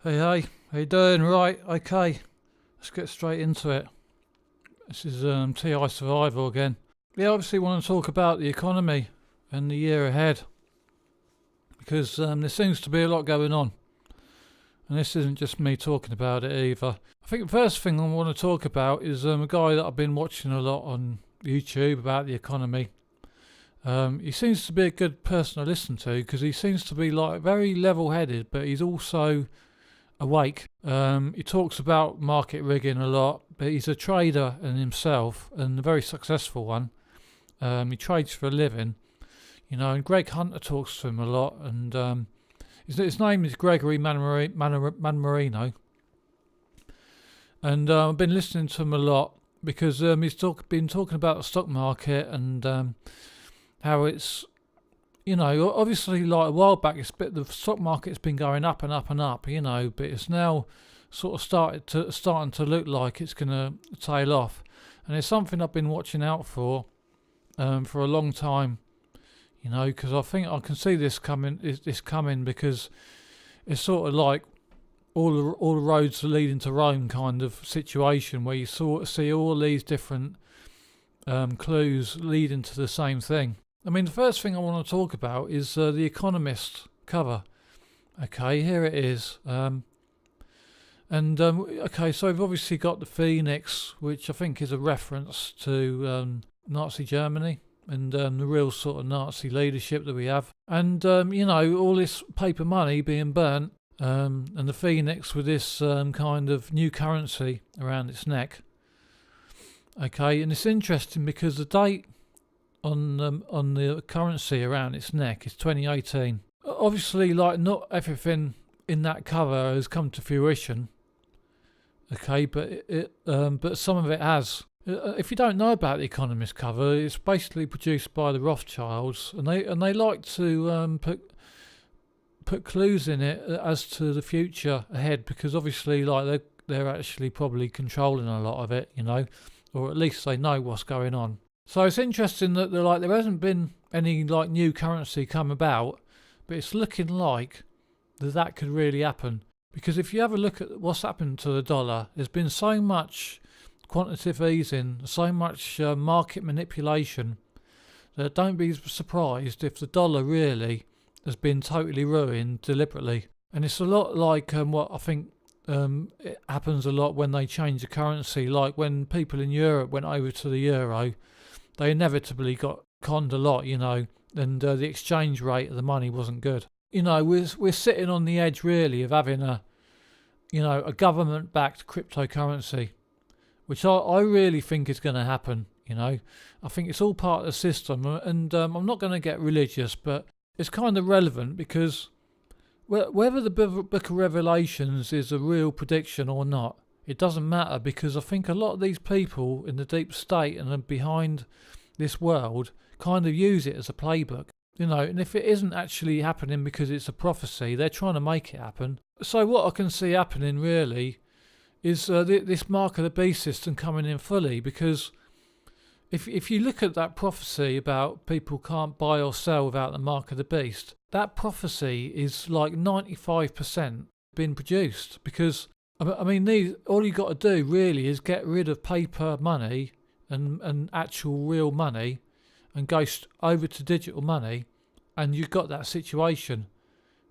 Hey, how you doing? Right, okay. Let's get straight into it. This is TI Survival again. Yeah, obviously want to talk about the economy and the year ahead because there seems to be a lot going on. And this isn't just me talking about it either. I think the first thing I want to talk about is a guy that I've been watching a lot on YouTube about the economy. He seems to be a good person to listen to because he seems to be like very level-headed, but he's also awake. He talks about market rigging a lot, but he's a trader in himself and a very successful one. He trades for a living, and Greg Hunter talks to him a lot. And his name is Gregory Manmarino. And I've been listening to him a lot because he's been talking about the stock market and how it's obviously like a while back, the stock market's been going up and up and up, but it's now sort of starting to look like it's going to tail off, and it's something I've been watching out for a long time, because I think I can see this coming. Because it's sort of like all the roads are leading to Rome kind of situation where you sort of see all these different clues leading to the same thing. I mean, the first thing I want to talk about is the Economist cover. Okay, here it is. Okay, so we've obviously got the Phoenix, which I think is a reference to Nazi Germany and the real sort of Nazi leadership that we have. And, all this paper money being burnt, and the Phoenix with this kind of new currency around its neck. Okay, and it's interesting because the date on the currency around its neck is 2018. Obviously, like not everything in that cover has come to fruition. Okay, but some of it has. If you don't know about the Economist cover, it's basically produced by the Rothschilds, and they like to put clues in it as to the future ahead, because obviously, like they're actually probably controlling a lot of it, or at least they know what's going on. So it's interesting that there hasn't been any like new currency come about, but it's looking like that could really happen. Because if you have a look at what's happened to the dollar, there's been so much quantitative easing, so much market manipulation, that don't be surprised if the dollar really has been totally ruined deliberately. And it's a lot like what I think it happens a lot when they change the currency, like when people in Europe went over to the euro. They inevitably got conned a lot, and the exchange rate of the money wasn't good. We're sitting on the edge really of having a government-backed cryptocurrency, which I really think is going to happen. I think it's all part of the system, and I'm not going to get religious, but it's kind of relevant because whether the Book of Revelations is a real prediction or not, it doesn't matter, because I think a lot of these people in the deep state and behind this world kind of use it as a playbook, and if it isn't actually happening because it's a prophecy, they're trying to make it happen. So what I can see happening really is this Mark of the Beast system coming in fully, because if you look at that prophecy about people can't buy or sell without the Mark of the Beast, that prophecy is like 95% been produced, because I mean, all you got to do really is get rid of paper money and actual real money, and go over to digital money, and you've got that situation,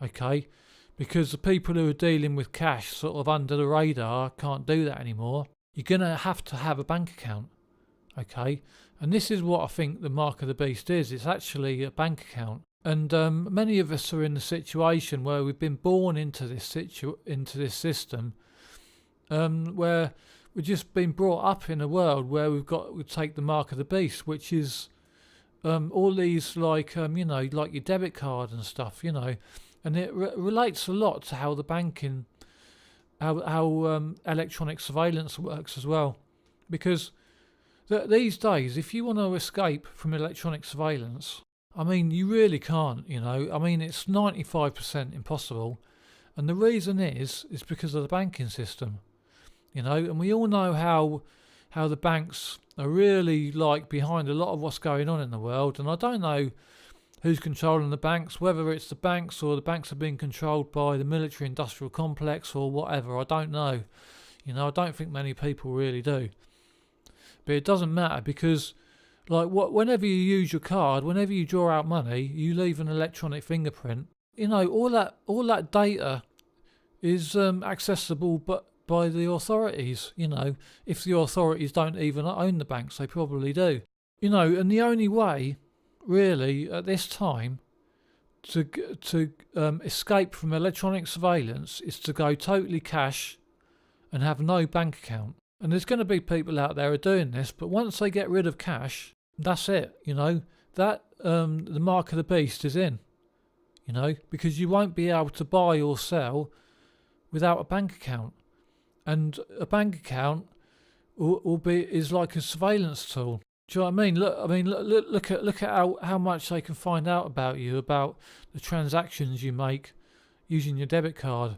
okay? Because the people who are dealing with cash sort of under the radar can't do that anymore. You're going to have a bank account, okay? And this is what I think the Mark of the Beast is. It's actually a bank account. And many of us are in the situation where we've been born into this system, where we've just been brought up in a world where we take the Mark of the Beast, which is all these like like your debit card and stuff, and it relates a lot to how the banking, how electronic surveillance works as well, because these days, if you want to escape from electronic surveillance, I mean, you really can't. I mean, it's 95% impossible, and the reason is because of the banking system. And we all know how the banks are really like behind a lot of what's going on in the world. And I don't know who's controlling the banks, whether it's the banks or the banks are being controlled by the military industrial complex or whatever, I don't know. I don't think many people really do. But it doesn't matter because whenever you use your card, whenever you draw out money, you leave an electronic fingerprint. All that data is accessible but by the authorities. If the authorities don't even own the banks, they probably do. And the only way really at this time to escape from electronic surveillance is to go totally cash and have no bank account. And there's going to be people out there who are doing this, but once they get rid of cash, that's it. That the mark of the beast is in. Because you won't be able to buy or sell without a bank account, and a bank account is like a surveillance tool. Do you know what I mean? Look at how much they can find out about you, about the transactions you make using your debit card.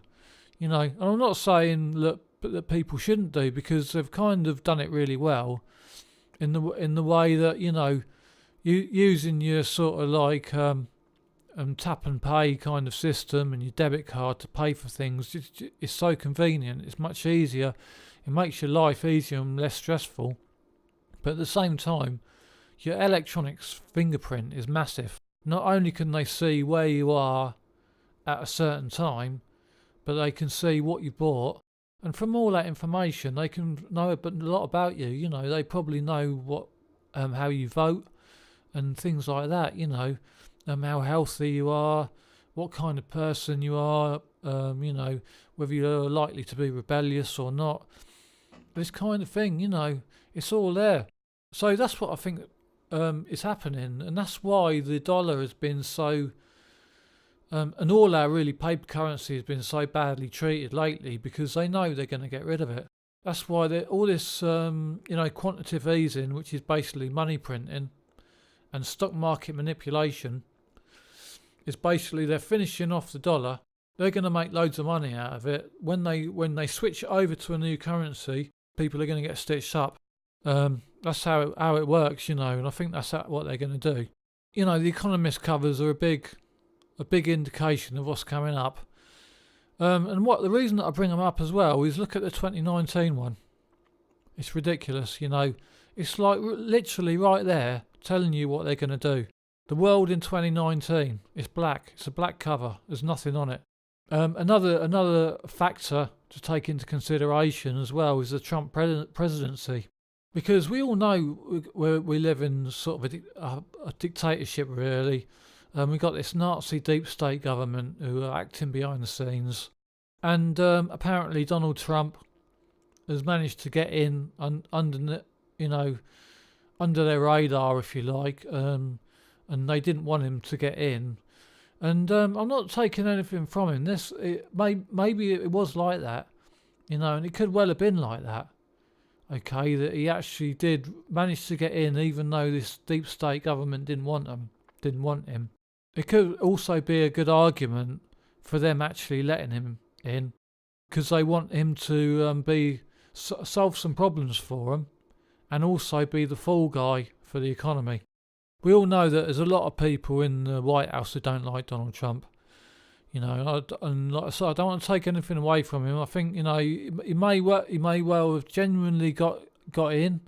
And I'm not saying that people shouldn't do, because they've kind of done it really well in the way that you using your sort of like tap and pay kind of system and your debit card to pay for things. It's so convenient. It's much easier. It makes your life easier and less stressful. But at the same time, your electronic fingerprint is massive. Not only can they see where you are at a certain time, but they can see what you bought. And from all that information, they can know a lot about you. They probably know what, how you vote and things like that. How healthy you are, what kind of person you are. Whether you're likely to be rebellious or not. This kind of thing. It's all there. So that's what I think is happening, and that's why the dollar has been so. And all our really paper currency has been so badly treated lately, because they know they're going to get rid of it. That's why all this, quantitative easing, which is basically money printing and stock market manipulation, is basically they're finishing off the dollar. They're going to make loads of money out of it. When they switch it over to a new currency, people are going to get stitched up. That's how it works, and I think that's what they're going to do. The Economist covers are a big indication of what's coming up. And the reason that I bring them up as well is look at the 2019 one. It's ridiculous, It's like literally right there telling you what they're going to do. The world in 2019, it's black. It's a black cover. There's nothing on it. Another factor to take into consideration as well is the Trump presidency. Because we all know we live in sort of a dictatorship, really. We've got this Nazi deep state government who are acting behind the scenes. And apparently Donald Trump has managed to get in under their radar, if you like. And they didn't want him to get in. And I'm not taking anything from him. Maybe it was like that, and it could well have been like that. Okay, that he actually did manage to get in, even though this deep state government didn't want him. It could also be a good argument for them actually letting him in, because they want him to solve some problems for them, and also be the fall guy for the economy. We all know that there's a lot of people in the White House who don't like Donald Trump. And like I said, I don't want to take anything away from him. I think he may well have genuinely got in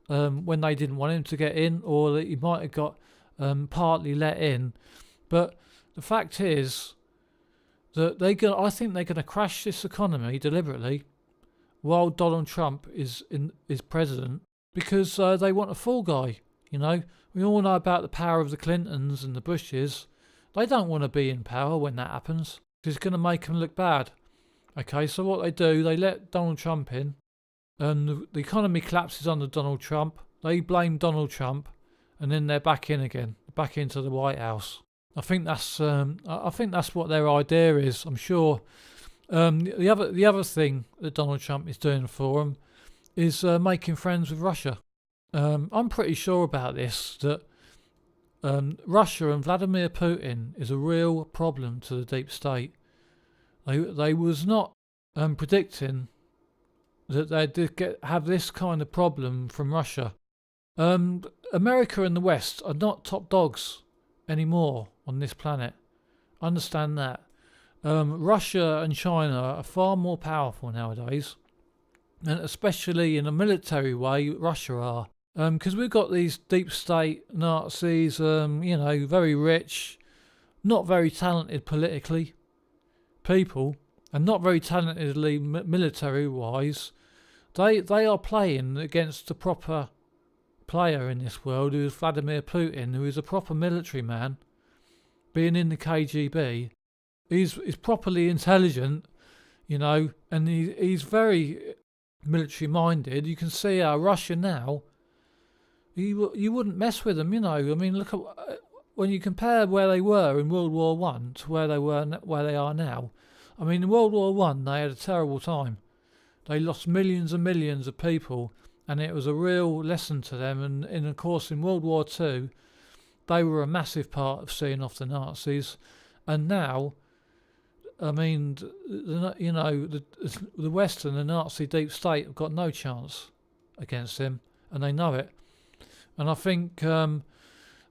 when they didn't want him to get in, or that he might have got partly let in. But the fact is that I think they're going to crash this economy deliberately while Donald Trump is president, because they want a fall guy. We all know about the power of the Clintons and the Bushes. They don't want to be in power when that happens, because it's going to make them look bad. Okay, so what they do, they let Donald Trump in, and the economy collapses under Donald Trump. They blame Donald Trump, and then they're back in again, back into the White House. I think that's what their idea is. I'm sure. The other thing that Donald Trump is doing for them is making friends with Russia. I'm pretty sure about this, that Russia and Vladimir Putin is a real problem to the deep state. They was not predicting that they'd have this kind of problem from Russia. America and the West are not top dogs anymore on this planet. Understand that. Russia and China are far more powerful nowadays, and especially in a military way, Russia are. Because we've got these deep state Nazis, very rich, not very talented politically people, and not very talentedly military wise. They are playing against the proper player in this world, who is Vladimir Putin, who is a proper military man, being in the KGB. He's properly intelligent, and he's very military minded. You can see how Russia now, you wouldn't mess with them, I mean, look at when you compare where they were in World War One to where they are now. I mean, in World War One they had a terrible time. They lost millions and millions of people, and it was a real lesson to them. And of course, in World War Two, they were a massive part of seeing off the Nazis. And now, I mean, the West and the Nazi deep state have got no chance against him, and they know it. And I think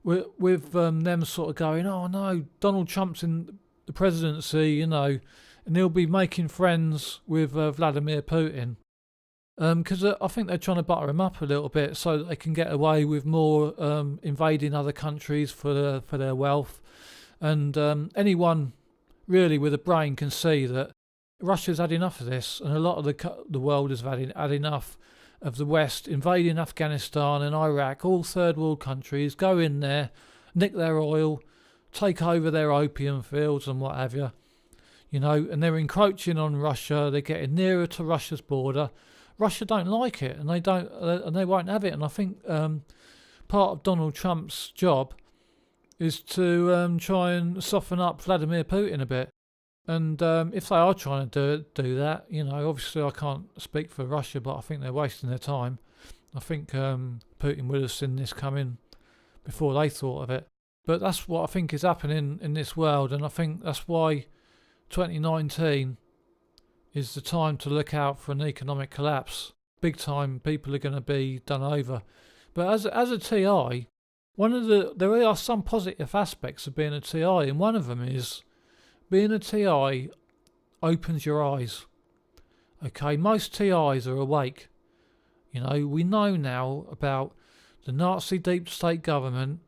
with them sort of going, oh no, Donald Trump's in the presidency, and he'll be making friends with Vladimir Putin. Because I think they're trying to butter him up a little bit so that they can get away with more invading other countries for their wealth. And anyone really with a brain can see that Russia's had enough of this, and a lot of the world has had enough of the West invading Afghanistan and Iraq, all third world countries, go in there, nick their oil, take over their opium fields and what have you. And they're encroaching on Russia, they're getting nearer to Russia's border. Russia don't like it, and they won't have it. And I think part of Donald Trump's job is to try and soften up Vladimir Putin a bit. And if they are trying to do that, obviously I can't speak for Russia, but I think they're wasting their time. I think Putin would have seen this coming before they thought of it. But that's what I think is happening in this world, and I think that's why 2019 is the time to look out for an economic collapse. Big time, people are going to be done over. But as a TI, there are some positive aspects of being a TI, and one of them is being a TI opens your eyes. Okay, most TIs are awake. We know now about the Nazi deep state government.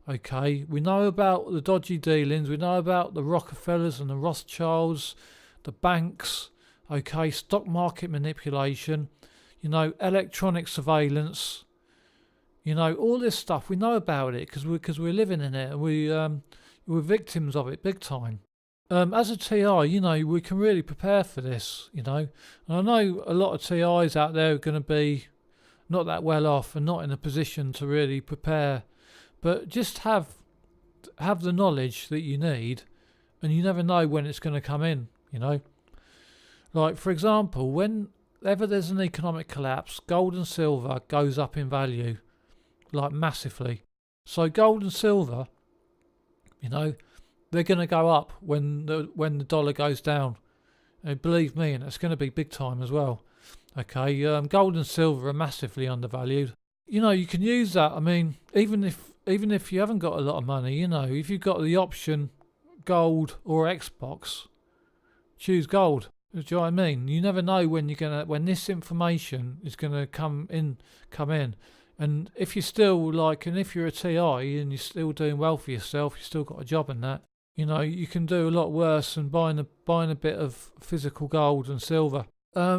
Okay, we know about the dodgy dealings. We know about the Rockefellers and the Rothschilds, the banks. Okay, stock market manipulation. Electronic surveillance. All this stuff. We know about it because we're living in it, and we're victims of it big time. As a TI, we can really prepare for this, and I know a lot of TIs out there are going to be not that well off and not in a position to really prepare, but just have the knowledge that you need, and you never know when it's going to come in, Like, for example, whenever there's an economic collapse, gold and silver goes up in value, like massively. So gold and silver, they're going to go up when the dollar goes down. And believe me, and it's going to be big time as well. Okay, gold and silver are massively undervalued. You can use that. I mean, even if you haven't got a lot of money, if you've got the option gold or Xbox, choose gold. Do you know what I mean? You never know when this information is gonna come in. And if you're still if you're a TI and you're still doing well for yourself, you've still got a job and that. You can do a lot worse than buying a bit of physical gold and silver.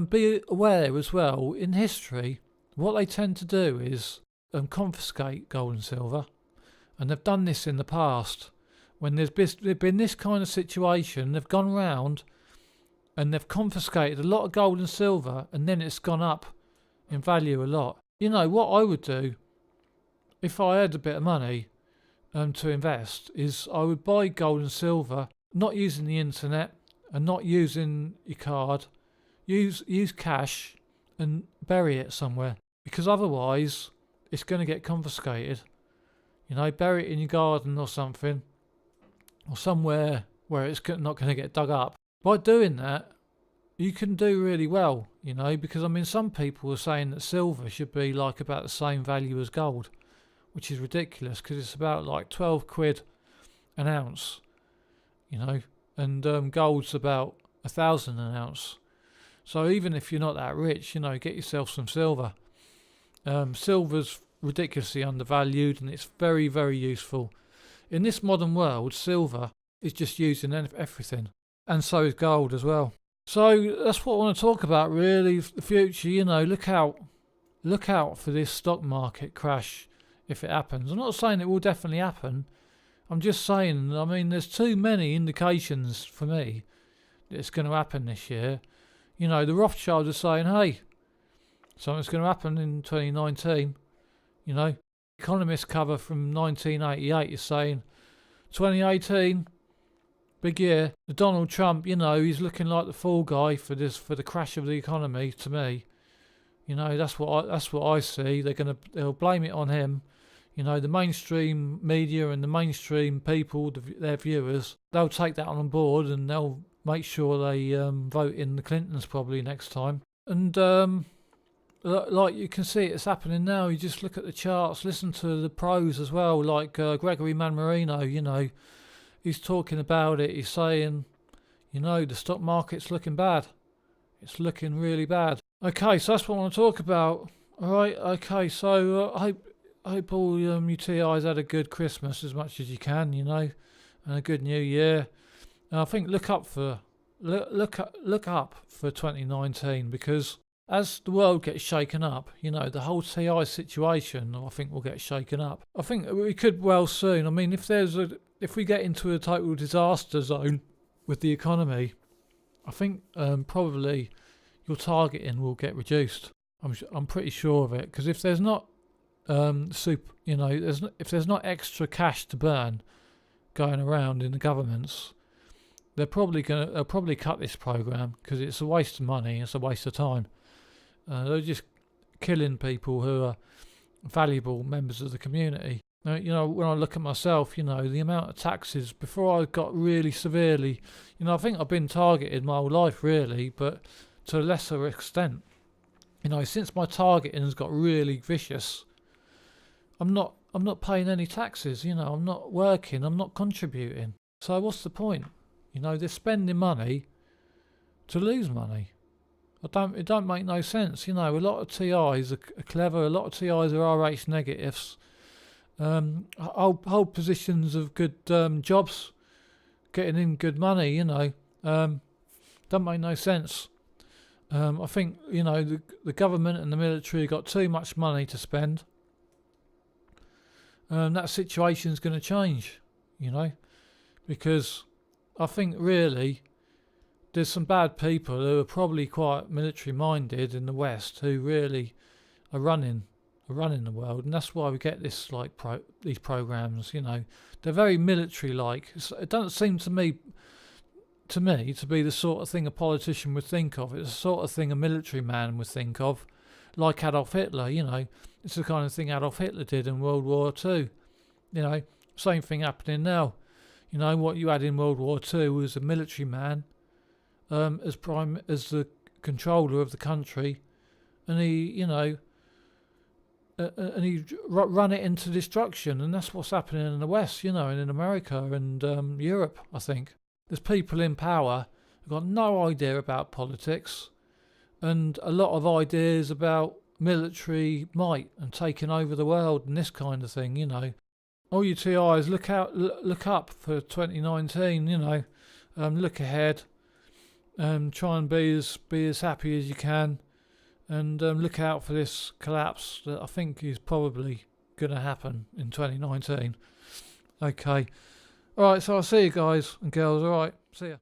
Be aware as well, in history, what they tend to do is confiscate gold and silver, and they've done this in the past. When there's been this kind of situation, they've gone round and they've confiscated a lot of gold and silver, and then it's gone up in value a lot. What I would do if I had a bit of money to invest is I would buy gold and silver, not using the internet and not using your card. Use cash and bury it somewhere, because otherwise it's going to get confiscated. Bury it in your garden or something, or somewhere where it's not going to get dug up. By doing that, you can do really well, because I mean, some people are saying that silver should be about the same value as gold, which is ridiculous, because it's about 12 quid an ounce, you know, and gold's about 1,000 an ounce. So even if you're not that rich, you know, get yourself some silver. Silver's ridiculously undervalued, and it's very, very useful. In this modern world, silver is just used in everything, and so is gold as well. So that's what I want to talk about, really. The future, you know, look out for this stock market crash if it happens. I'm not saying it will definitely happen. I'm just saying, I mean, there's too many indications for me that it's going to happen this year. You know, the Rothschilds are saying, hey, something's going to happen in 2019. You know, economist cover from 1988 is saying 2018, big year. The Donald Trump, you know, he's looking like the fall guy for the crash of the economy. To me, you know, that's what I see. They'll blame it on him. You know, the mainstream media and the mainstream people, their viewers, they'll take that on board and they'll make sure they vote in the Clintons probably next time. And like you can see, it's happening now. You just look at the charts, listen to the pros as well, like Gregory Manmarino, you know, he's talking about it. He's saying, you know, the stock market's looking bad. It's looking really bad. Okay, so that's what I want to talk about. All right, okay, so I hope all you TIs had a good Christmas as much as you can, you know, and a good New Year. And I think look up for 2019, because as the world gets shaken up, you know, the whole TI situation, I think, will get shaken up. I think we could well soon. I mean, if we get into a total disaster zone with the economy, I think probably your targeting will get reduced. I'm pretty sure of it, because if there's not if there's not extra cash to burn going around in the governments, they'll probably cut this program, because it's a waste of money. It's a waste of time. They're just killing people who are valuable members of the community. You know, when I look at myself, you know, the amount of taxes before I got really severely, you know, I think I've been targeted my whole life really, but to a lesser extent. You know, since my targeting has got really vicious, I'm not paying any taxes. You know, I'm not working. I'm not contributing. So what's the point? You know, they're spending money to lose money. It don't make no sense. You know, a lot of TIs are clever. A lot of TIs are RH negatives. Hold positions of good jobs, getting in good money. You know, don't make no sense. I think, you know, the government and the military got too much money to spend. That situation's going to change, you know, because I think really there's some bad people who are probably quite military minded in the West who really are running the world, and that's why we get this these programs. You know, they're very military like. It doesn't seem to me to be the sort of thing a politician would think of. It's the sort of thing a military man would think of, like Adolf Hitler. You know, it's the kind of thing Adolf Hitler did in World War II. You know, same thing happening now. You know, what you had in World War II was a military man as the controller of the country, and he run it into destruction, and that's what's happening in the West, you know, and in America and Europe. I think there's people in power who've got no idea about politics, and a lot of ideas about military might and taking over the world and this kind of thing. You know, all you TIs, look up for 2019. You know, look ahead, try and be as happy as you can. And look out for this collapse that I think is probably going to happen in 2019. Okay. All right, so I'll see you guys and girls. All right, see ya.